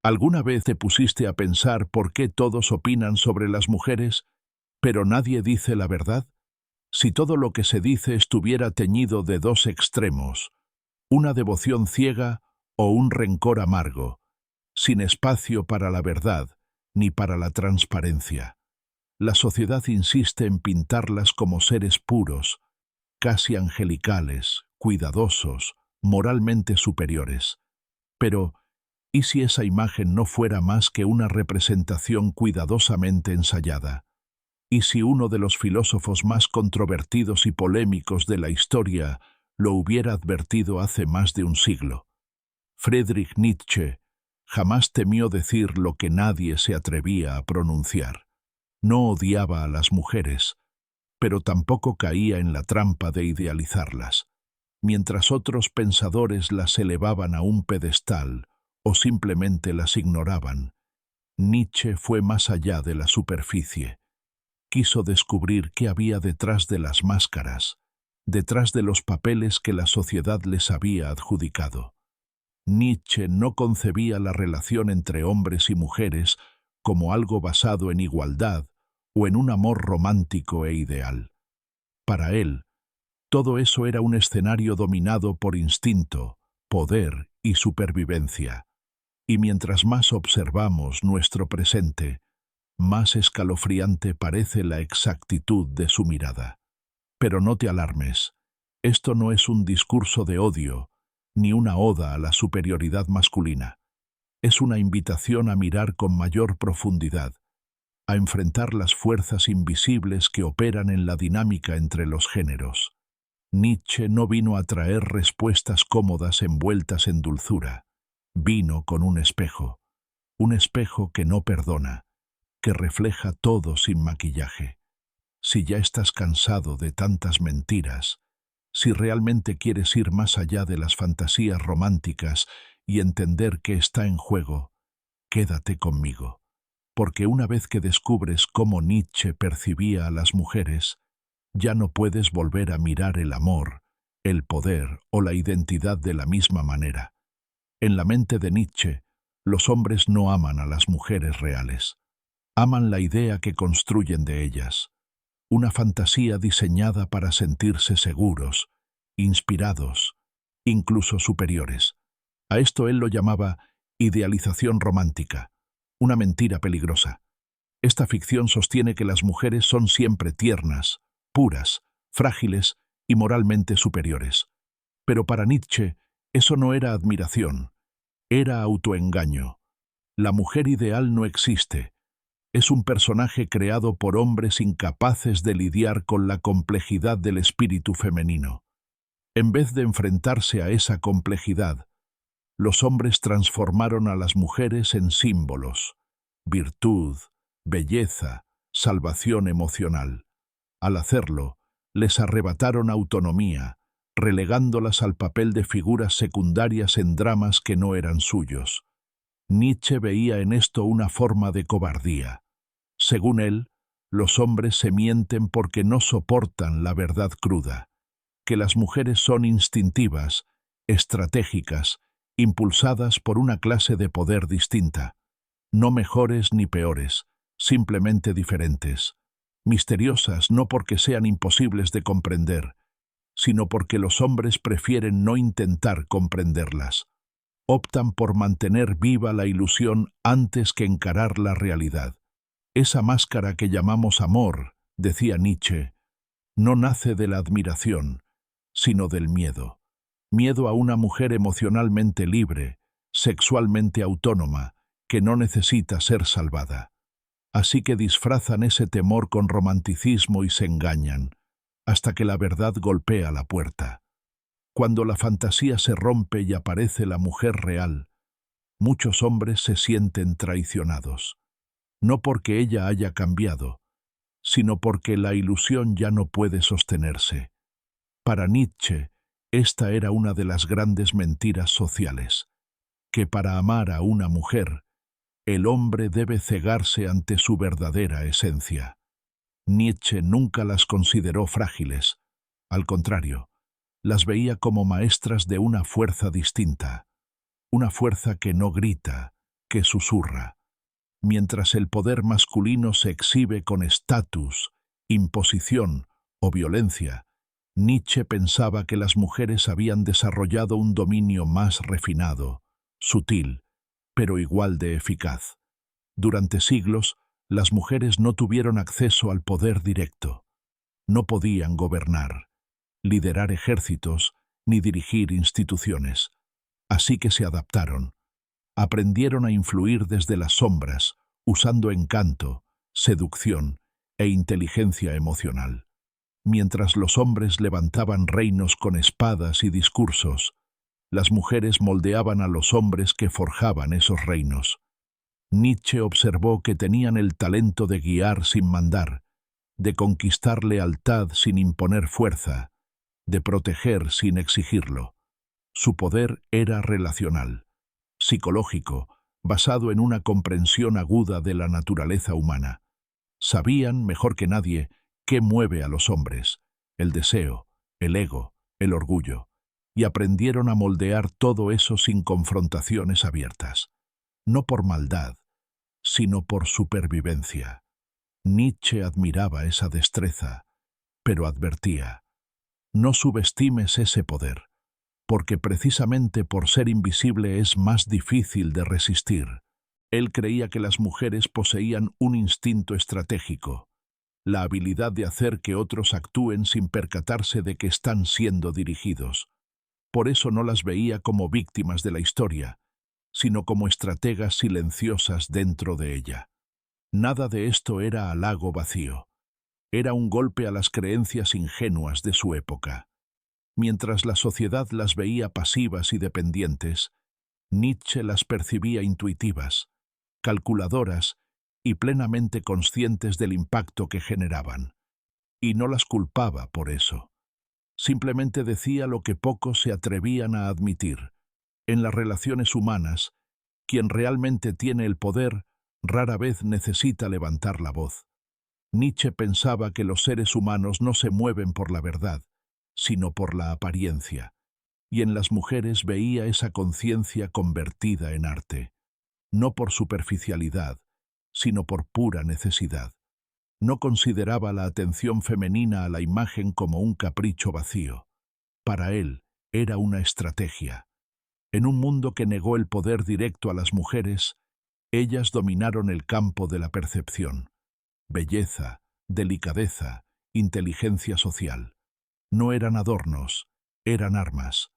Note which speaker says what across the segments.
Speaker 1: ¿Alguna vez te pusiste a pensar por qué todos opinan sobre las mujeres, pero nadie dice la verdad? Si todo lo que se dice estuviera teñido de dos extremos, una devoción ciega o un rencor amargo, sin espacio para la verdad ni para la transparencia. La sociedad insiste en pintarlas como seres puros, casi angelicales, cuidadosos, moralmente superiores. Pero, ¿y si esa imagen no fuera más que una representación cuidadosamente ensayada? ¿Y si uno de los filósofos más controvertidos y polémicos de la historia lo hubiera advertido hace más de un siglo? Friedrich Nietzsche jamás temió decir lo que nadie se atrevía a pronunciar. No odiaba a las mujeres, pero tampoco caía en la trampa de idealizarlas. Mientras otros pensadores las elevaban a un pedestal o simplemente las ignoraban, Nietzsche fue más allá de la superficie. Quiso descubrir qué había detrás de las máscaras, detrás de los papeles que la sociedad les había adjudicado. Nietzsche no concebía la relación entre hombres y mujeres como algo basado en igualdad o en un amor romántico e ideal. Para él, todo eso era un escenario dominado por instinto, poder y supervivencia. Y mientras más observamos nuestro presente, más escalofriante parece la exactitud de su mirada. Pero no te alarmes, esto no es un discurso de odio, ni una oda a la superioridad masculina. Es una invitación a mirar con mayor profundidad, a enfrentar las fuerzas invisibles que operan en la dinámica entre los géneros. Nietzsche no vino a traer respuestas cómodas envueltas en dulzura. Vino con un espejo que no perdona, que refleja todo sin maquillaje. Si ya estás cansado de tantas mentiras, si realmente quieres ir más allá de las fantasías románticas y entender qué está en juego, quédate conmigo. Porque una vez que descubres cómo Nietzsche percibía a las mujeres, ya no puedes volver a mirar el amor, el poder o la identidad de la misma manera. En la mente de Nietzsche, los hombres no aman a las mujeres reales. Aman la idea que construyen de ellas, una fantasía diseñada para sentirse seguros, inspirados, incluso superiores. A esto él lo llamaba idealización romántica, una mentira peligrosa. Esta ficción sostiene que las mujeres son siempre tiernas, puras, frágiles y moralmente superiores. Pero para Nietzsche, eso no era admiración, era autoengaño. La mujer ideal no existe. Es un personaje creado por hombres incapaces de lidiar con la complejidad del espíritu femenino. En vez de enfrentarse a esa complejidad, los hombres transformaron a las mujeres en símbolos, virtud, belleza, salvación emocional. Al hacerlo, les arrebataron autonomía, relegándolas al papel de figuras secundarias en dramas que no eran suyos. Nietzsche veía en esto una forma de cobardía. Según él, los hombres se mienten porque no soportan la verdad cruda, que las mujeres son instintivas, estratégicas, impulsadas por una clase de poder distinta, no mejores ni peores, simplemente diferentes, misteriosas no porque sean imposibles de comprender, sino porque los hombres prefieren no intentar comprenderlas. Optan por mantener viva la ilusión antes que encarar la realidad. Esa máscara que llamamos amor, decía Nietzsche, no nace de la admiración, sino del miedo. Miedo a una mujer emocionalmente libre, sexualmente autónoma, que no necesita ser salvada. Así que disfrazan ese temor con romanticismo y se engañan, hasta que la verdad golpea la puerta. Cuando la fantasía se rompe y aparece la mujer real, muchos hombres se sienten traicionados. No porque ella haya cambiado, sino porque la ilusión ya no puede sostenerse. Para Nietzsche, esta era una de las grandes mentiras sociales, que para amar a una mujer, el hombre debe cegarse ante su verdadera esencia. Nietzsche nunca las consideró frágiles, al contrario, las veía como maestras de una fuerza distinta, una fuerza que no grita, que susurra. Mientras el poder masculino se exhibe con estatus, imposición o violencia, Nietzsche pensaba que las mujeres habían desarrollado un dominio más refinado, sutil, pero igual de eficaz. Durante siglos, las mujeres no tuvieron acceso al poder directo. No podían gobernar, liderar ejércitos ni dirigir instituciones. Así que se adaptaron. Aprendieron a influir desde las sombras, usando encanto, seducción e inteligencia emocional. Mientras los hombres levantaban reinos con espadas y discursos, las mujeres moldeaban a los hombres que forjaban esos reinos. Nietzsche observó que tenían el talento de guiar sin mandar, de conquistar lealtad sin imponer fuerza, de proteger sin exigirlo. Su poder era relacional, psicológico, basado en una comprensión aguda de la naturaleza humana. Sabían, mejor que nadie, qué mueve a los hombres: el deseo, el ego, el orgullo, y aprendieron a moldear todo eso sin confrontaciones abiertas. No por maldad, sino por supervivencia. Nietzsche admiraba esa destreza, pero advertía: no subestimes ese poder, porque precisamente por ser invisible es más difícil de resistir. Él creía que las mujeres poseían un instinto estratégico, la habilidad de hacer que otros actúen sin percatarse de que están siendo dirigidos. Por eso no las veía como víctimas de la historia, sino como estrategas silenciosas dentro de ella. Nada de esto era halago vacío. Era un golpe a las creencias ingenuas de su época. Mientras la sociedad las veía pasivas y dependientes, Nietzsche las percibía intuitivas, calculadoras y plenamente conscientes del impacto que generaban. Y no las culpaba por eso. Simplemente decía lo que pocos se atrevían a admitir. En las relaciones humanas, quien realmente tiene el poder rara vez necesita levantar la voz. Nietzsche pensaba que los seres humanos no se mueven por la verdad, sino por la apariencia, y en las mujeres veía esa conciencia convertida en arte, no por superficialidad, sino por pura necesidad. No consideraba la atención femenina a la imagen como un capricho vacío. Para él, era una estrategia. En un mundo que negó el poder directo a las mujeres, ellas dominaron el campo de la percepción. Belleza, delicadeza, inteligencia social. No eran adornos, eran armas,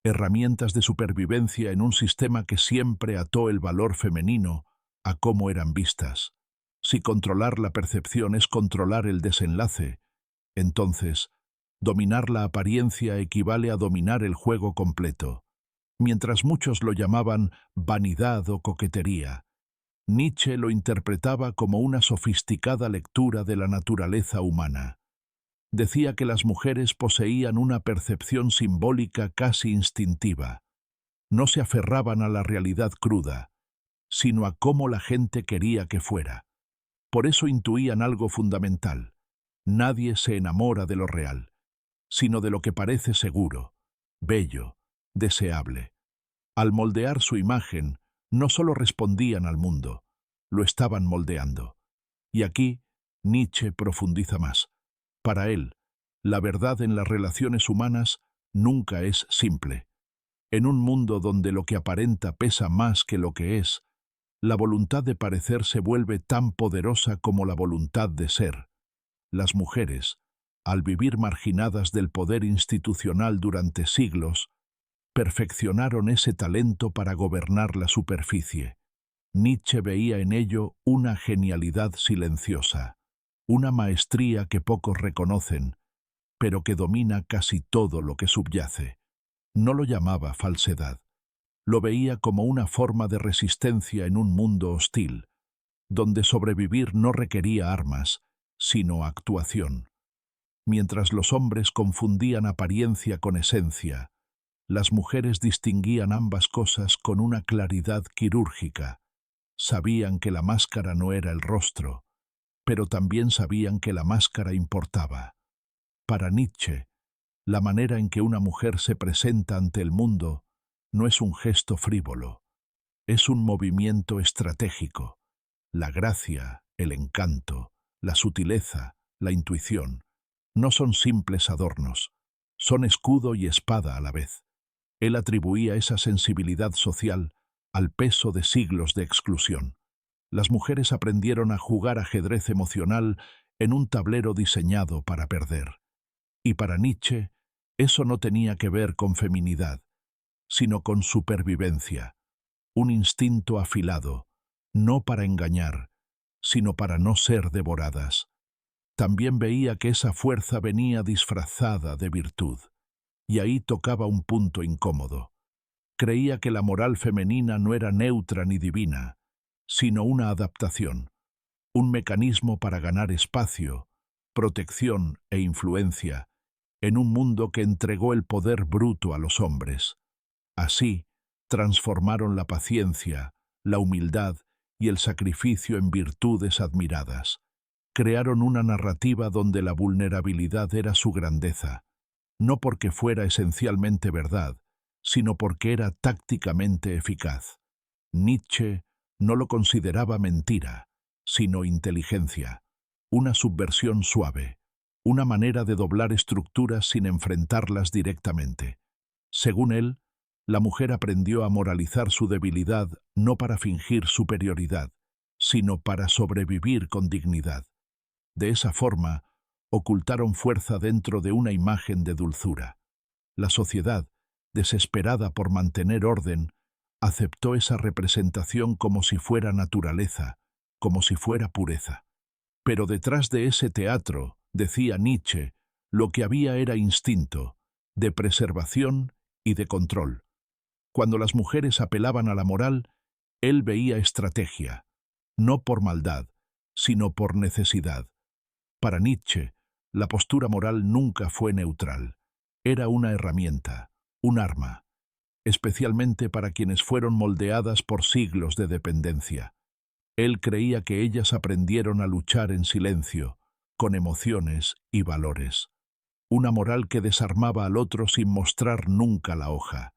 Speaker 1: herramientas de supervivencia en un sistema que siempre ató el valor femenino a cómo eran vistas. Si controlar la percepción es controlar el desenlace, entonces, dominar la apariencia equivale a dominar el juego completo. Mientras muchos lo llamaban vanidad o coquetería, Nietzsche lo interpretaba como una sofisticada lectura de la naturaleza humana. Decía que las mujeres poseían una percepción simbólica casi instintiva. No se aferraban a la realidad cruda, sino a cómo la gente quería que fuera. Por eso intuían algo fundamental: nadie se enamora de lo real, sino de lo que parece seguro, bello, deseable. Al moldear su imagen, no solo respondían al mundo, lo estaban moldeando. Y aquí, Nietzsche profundiza más. Para él, la verdad en las relaciones humanas nunca es simple. En un mundo donde lo que aparenta pesa más que lo que es, la voluntad de parecer se vuelve tan poderosa como la voluntad de ser. Las mujeres, al vivir marginadas del poder institucional durante siglos, perfeccionaron ese talento para gobernar la superficie. Nietzsche veía en ello una genialidad silenciosa, una maestría que pocos reconocen, pero que domina casi todo lo que subyace. No lo llamaba falsedad. Lo veía como una forma de resistencia en un mundo hostil, donde sobrevivir no requería armas, sino actuación. Mientras los hombres confundían apariencia con esencia, las mujeres distinguían ambas cosas con una claridad quirúrgica. Sabían que la máscara no era el rostro, pero también sabían que la máscara importaba. Para Nietzsche, la manera en que una mujer se presenta ante el mundo no es un gesto frívolo, Es un movimiento estratégico. La gracia, el encanto, la sutileza, la intuición, no son simples adornos, son escudo y espada a la vez. Él atribuía esa sensibilidad social al peso de siglos de exclusión. Las mujeres aprendieron a jugar ajedrez emocional en un tablero diseñado para perder. Y para Nietzsche, eso no tenía que ver con feminidad, sino con supervivencia, un instinto afilado, no para engañar, sino para no ser devoradas. También veía que esa fuerza venía disfrazada de virtud, y ahí tocaba un punto incómodo. Creía que la moral femenina no era neutra ni divina, sino una adaptación, un mecanismo para ganar espacio, protección e influencia en un mundo que entregó el poder bruto a los hombres. Así, transformaron la paciencia, la humildad y el sacrificio en virtudes admiradas. Crearon una narrativa donde la vulnerabilidad era su grandeza, no porque fuera esencialmente verdad, sino porque era tácticamente eficaz. Nietzsche no lo consideraba mentira, sino inteligencia, una subversión suave, una manera de doblar estructuras sin enfrentarlas directamente. Según él, la mujer aprendió a moralizar su debilidad no para fingir superioridad, sino para sobrevivir con dignidad. De esa forma, ocultaron fuerza dentro de una imagen de dulzura. La sociedad, desesperada por mantener orden, aceptó esa representación como si fuera naturaleza, como si fuera pureza. Pero detrás de ese teatro, decía Nietzsche, lo que había era instinto, de preservación y de control. Cuando las mujeres apelaban a la moral, él veía estrategia, no por maldad, sino por necesidad. Para Nietzsche, la postura moral nunca fue neutral. Era una herramienta, un arma, especialmente para quienes fueron moldeadas por siglos de dependencia. Él creía que ellas aprendieron a luchar en silencio, con emociones y valores. Una moral que desarmaba al otro sin mostrar nunca la hoja.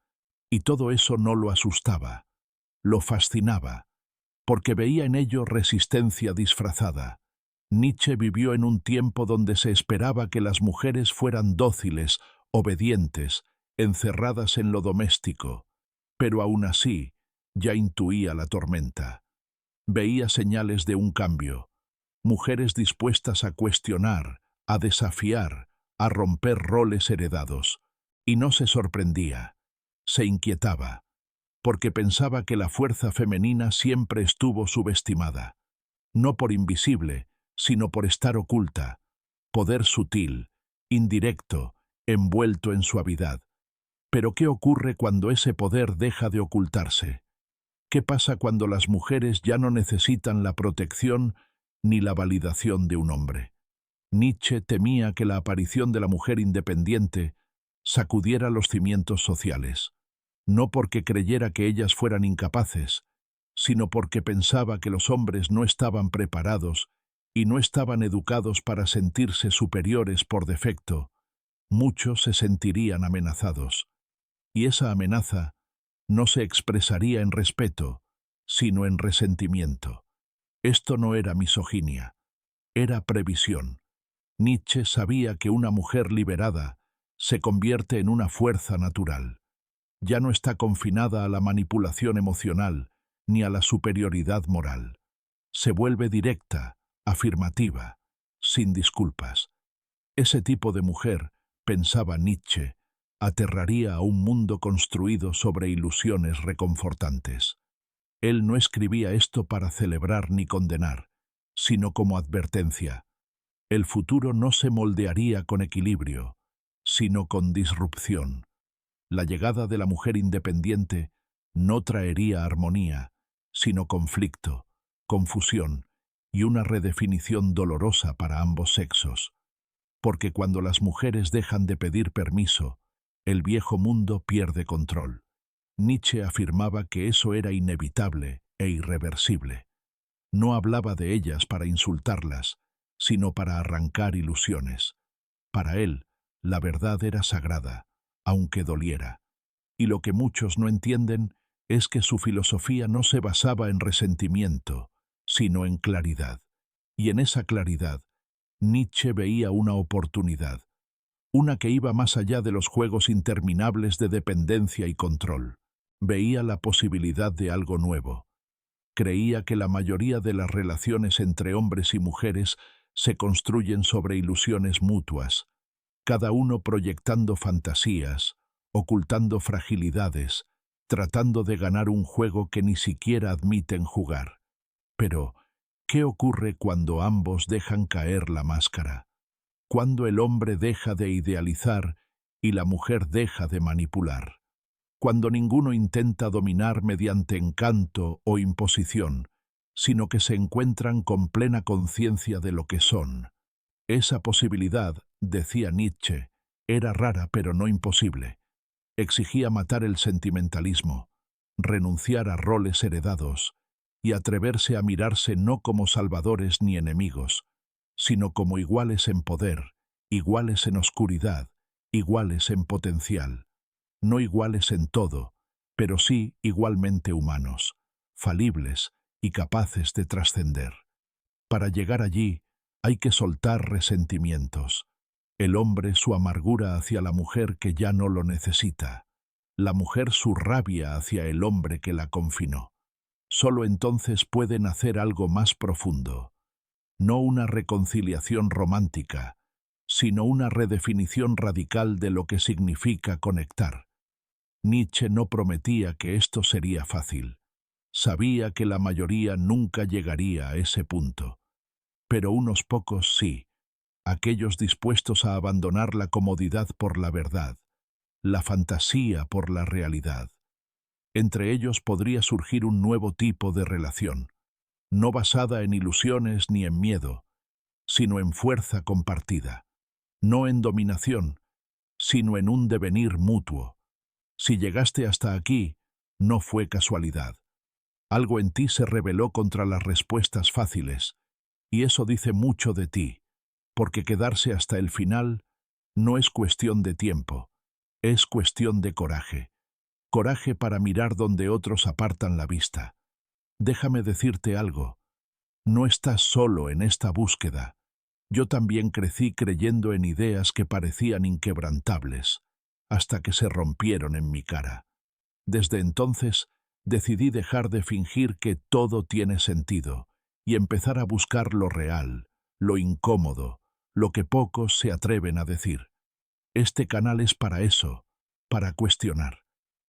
Speaker 1: Y todo eso no lo asustaba, lo fascinaba, porque veía en ello resistencia disfrazada. Nietzsche vivió en un tiempo donde se esperaba que las mujeres fueran dóciles, obedientes, encerradas en lo doméstico, pero aún así ya intuía la tormenta. Veía señales de un cambio, mujeres dispuestas a cuestionar, a desafiar, a romper roles heredados, y no se sorprendía, se inquietaba, porque pensaba que la fuerza femenina siempre estuvo subestimada, no por invisible, sino por estar oculta, poder sutil, indirecto, envuelto en suavidad. Pero ¿qué ocurre cuando ese poder deja de ocultarse? ¿Qué pasa cuando las mujeres ya no necesitan la protección ni la validación de un hombre? Nietzsche temía que la aparición de la mujer independiente sacudiera los cimientos sociales, no porque creyera que ellas fueran incapaces, sino porque pensaba que los hombres no estaban preparados y no estaban educados para sentirse superiores por defecto. Muchos se sentirían amenazados, y esa amenaza no se expresaría en respeto, sino en resentimiento. Esto no era misoginia, era previsión. Nietzsche sabía que una mujer liberada se convierte en una fuerza natural. Ya no está confinada a la manipulación emocional ni a la superioridad moral. Se vuelve directa, afirmativa, sin disculpas. Ese tipo de mujer, pensaba Nietzsche, aterraría a un mundo construido sobre ilusiones reconfortantes. Él no escribía esto para celebrar ni condenar, sino como advertencia. El futuro no se moldearía con equilibrio, sino con disrupción. La llegada de la mujer independiente no traería armonía, sino conflicto, confusión y una redefinición dolorosa para ambos sexos. Porque cuando las mujeres dejan de pedir permiso, el viejo mundo pierde control. Nietzsche afirmaba que eso era inevitable e irreversible. No hablaba de ellas para insultarlas, sino para arrancar ilusiones. Para él, la verdad era sagrada, aunque doliera. Y lo que muchos no entienden es que su filosofía no se basaba en resentimiento, sino en claridad. Y en esa claridad, Nietzsche veía una oportunidad, una que iba más allá de los juegos interminables de dependencia y control. Veía la posibilidad de algo nuevo. Creía que la mayoría de las relaciones entre hombres y mujeres se construyen sobre ilusiones mutuas, cada uno proyectando fantasías, ocultando fragilidades, tratando de ganar un juego que ni siquiera admiten jugar. Pero, ¿qué ocurre cuando ambos dejan caer la máscara? Cuando el hombre deja de idealizar y la mujer deja de manipular. Cuando ninguno intenta dominar mediante encanto o imposición, sino que se encuentran con plena conciencia de lo que son. Esa posibilidad, decía Nietzsche, era rara pero no imposible. Exigía matar el sentimentalismo, renunciar a roles heredados y atreverse a mirarse no como salvadores ni enemigos, sino como iguales en poder, iguales en oscuridad, iguales en potencial. No iguales en todo, pero sí igualmente humanos, falibles y capaces de trascender. Para llegar allí, hay que soltar resentimientos. El hombre su amargura hacia la mujer que ya no lo necesita. La mujer su rabia hacia el hombre que la confinó. Solo entonces puede nacer algo más profundo. No una reconciliación romántica, sino una redefinición radical de lo que significa conectar. Nietzsche no prometía que esto sería fácil. Sabía que la mayoría nunca llegaría a ese punto. Pero unos pocos sí, aquellos dispuestos a abandonar la comodidad por la verdad, la fantasía por la realidad. Entre ellos podría surgir un nuevo tipo de relación, no basada en ilusiones ni en miedo, sino en fuerza compartida, no en dominación, sino en un devenir mutuo. Si llegaste hasta aquí, no fue casualidad. Algo en ti se rebeló contra las respuestas fáciles, y eso dice mucho de ti, porque quedarse hasta el final no es cuestión de tiempo, es cuestión de coraje. Coraje para mirar donde otros apartan la vista. Déjame decirte algo, no estás solo en esta búsqueda. Yo también crecí creyendo en ideas que parecían inquebrantables, hasta que se rompieron en mi cara. Desde entonces, decidí dejar de fingir que todo tiene sentido y empezar a buscar lo real, lo incómodo, lo que pocos se atreven a decir. Este canal es para eso, para cuestionar,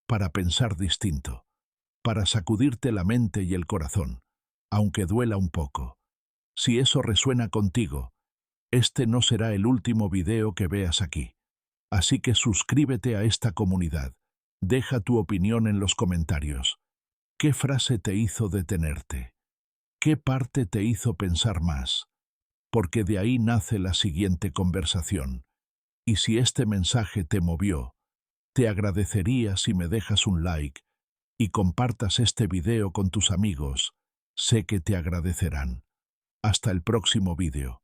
Speaker 1: para pensar distinto, para sacudirte la mente y el corazón, aunque duela un poco. Si eso resuena contigo, este no será el último video que veas aquí. Así que suscríbete a esta comunidad. Deja tu opinión en los comentarios. ¿Qué frase te hizo detenerte? ¿Qué parte te hizo pensar más? Porque de ahí nace la siguiente conversación. Y si este mensaje te movió, te agradecería si me dejas un like y compartas este video con tus amigos. Sé que te agradecerán. Hasta el próximo video.